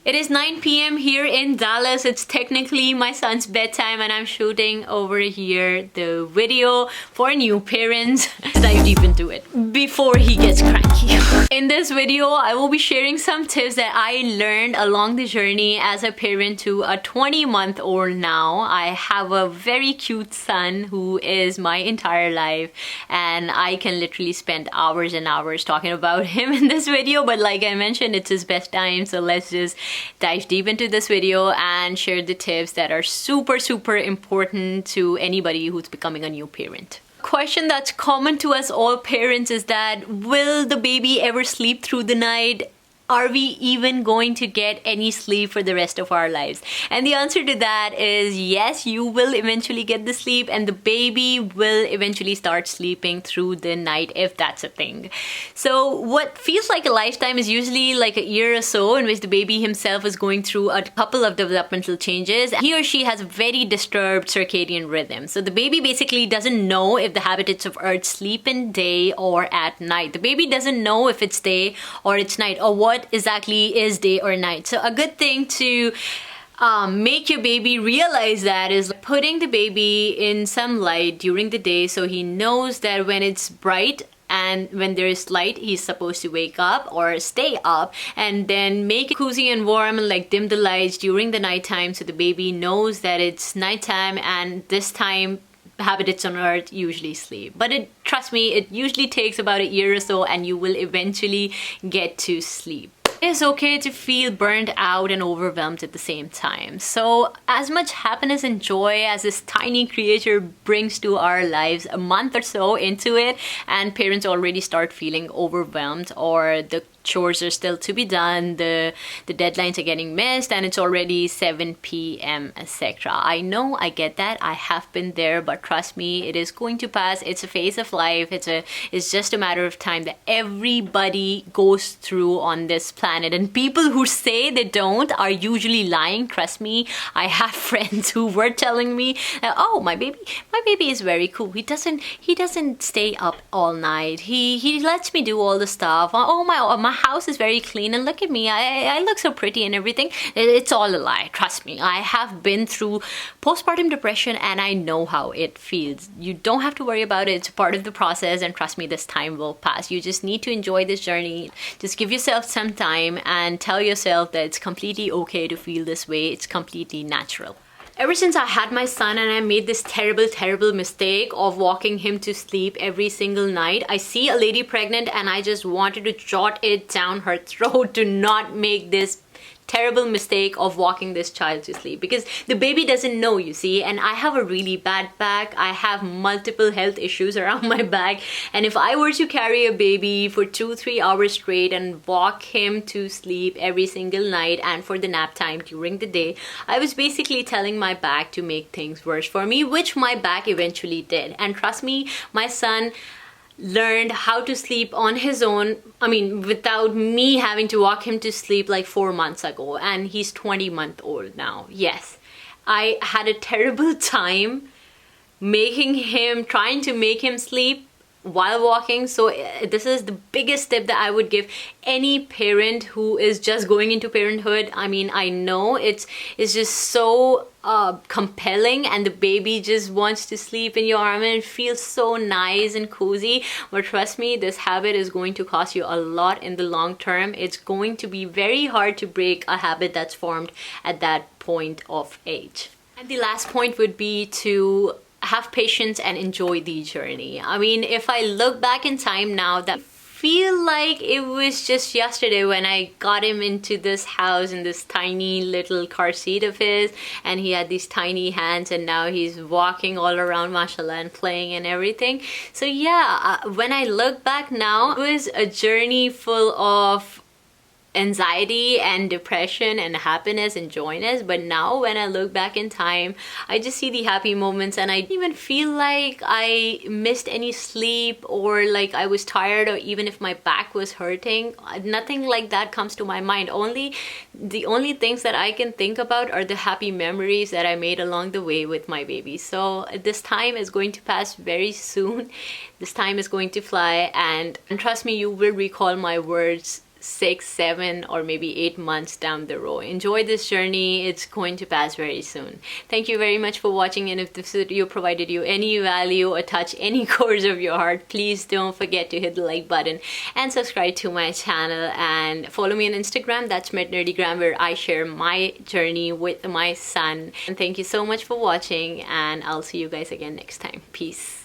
It is 9 p.m. here in Dallas. It's technically my son's bedtime and I'm shooting over here the video for new parents. Let's dive deep into it before he gets cranky. In this video, I will be sharing some tips that I learned along the journey as a parent to a 20-month-old now. I have a very cute son who is my entire life and I can literally spend hours and hours talking about him in this video, but like I mentioned, it's his best time, so let's just dive deep into this video and share the tips that are super important to anybody who's becoming a new parent. Question that's common to us all parents is that will the baby ever sleep through the night? Are we even going to get any sleep for the rest of our lives? And the answer to that is yes, you will eventually get the sleep and the baby will eventually start sleeping through the night if that's a thing. So what feels like a lifetime is usually like a year or so in which the baby himself is going through a couple of developmental changes. He or she has a very disturbed circadian rhythm. So the baby basically doesn't know if the habits of earth sleep in day or at night. The baby doesn't know if it's day or it's night or what exactly is day or night. So a good thing to make your baby realize that is putting the baby in some light during the day so he knows that when it's bright and when there is light, he's supposed to wake up or stay up, and then make it cozy and warm and like dim the lights during the nighttime so the baby knows that it's nighttime and this time habits on earth usually sleep. But trust me, it usually takes about a year or so and you will eventually get to sleep. It's okay to feel burned out and overwhelmed at the same time. So as much happiness and joy as this tiny creature brings to our lives, a month or so into it and parents already start feeling overwhelmed, or the chores are still to be done, the deadlines are getting missed, and it's already 7 p.m. etc. I know, I get that, I have been there, but trust me, it is going to pass. It's a phase of life. It's just a matter of time that everybody goes through on this planet, and people who say they don't are usually lying. Trust me, I have friends who were telling me that, oh, my baby is very cool. He doesn't stay up all night. He lets me do all the stuff. Oh my house is very clean and look at me, I look so pretty and everything. It's all a lie. Trust me, I have been through postpartum depression and I know how it feels. You don't have to worry about it. It's part of the process, and trust me, this time will pass. You just need to enjoy this journey. Just give yourself some time and tell yourself that it's completely okay to feel this way. It's completely natural. Ever since I had my son and I made this terrible mistake of walking him to sleep every single night, I see a lady pregnant and I just wanted to jot it down her throat to not make this terrible mistake of walking this child to sleep, because the baby doesn't know, you see, and I have a really bad back. I have multiple health issues around my back, and if I were to carry a baby for 2-3 hours straight and walk him to sleep every single night and for the nap time during the day, I was basically telling my back to make things worse for me, which my back eventually did. And trust me, my son learned how to sleep on his own, without me having to walk him to sleep like 4 months ago, and he's 20-month-old now. Yes, I had a terrible time trying to make him sleep while walking. So this is the biggest tip that I would give any parent who is just going into parenthood. I know it's just so compelling and the baby just wants to sleep in your arm and it feels so nice and cozy, but trust me, this habit is going to cost you a lot in the long term. It's going to be very hard to break a habit that's formed at that point of age. And the last point would be to have patience and enjoy the journey. If I look back in time now, that feel like it was just yesterday when I got him into this house in this tiny little car seat of his, and he had these tiny hands, and now he's walking all around, mashallah, and playing and everything. So yeah, when I look back now, it was a journey full of anxiety and depression and happiness and joyness, but now when I look back in time, I just see the happy moments, and I didn't even feel like I missed any sleep or like I was tired, or even if my back was hurting. Nothing like that comes to my mind. The only things that I can think about are the happy memories that I made along the way with my baby. So this time is going to pass very soon. This time is going to fly, and trust me, you will recall my words 6, 7, or maybe 8 months down the road. Enjoy this journey. It's going to pass very soon. Thank you very much for watching, and if this video provided you any value or touch any chords of your heart, please don't forget to hit the like button and subscribe to my channel, and follow me on Instagram. That's MedNerdygram, where I share my journey with my son. And thank you so much for watching, and I'll see you guys again next time. Peace.